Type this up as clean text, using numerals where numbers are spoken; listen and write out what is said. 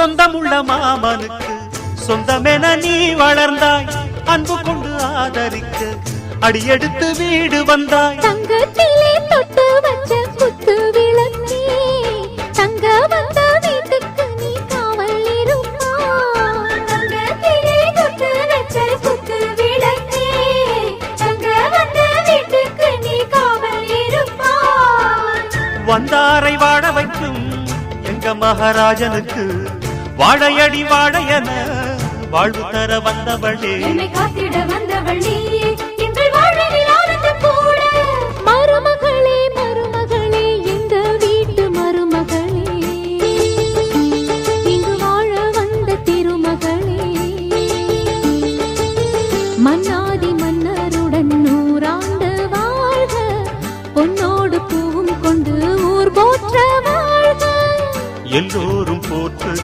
சொந்தமுள்ள மாமனுக்கு சொந்தமென நீ வளர்ந்தாய். அன்பு கொண்டு ஆதரிக்க அடியெடுத்து வீடு வந்தாய். தங்கத்திலே தொட்டு வச்ச குத்து விளக்கே, தங்க வந்த வீட்டுக்கு நீ காவல் இருப்பாய். தங்கத்திலே தொட்டு வச்ச குத்து விளக்கே, தங்க வந்த வீட்டுக்கு நீ காவல் இருப்பாய். வந்தாரை வாழ வைக்கும் எங்க மகாராஜனுக்கு வாழையடி வாழையன வாழ்வு தர வந்தவளே, என்னை காத்திட வந்தவள் நீயே.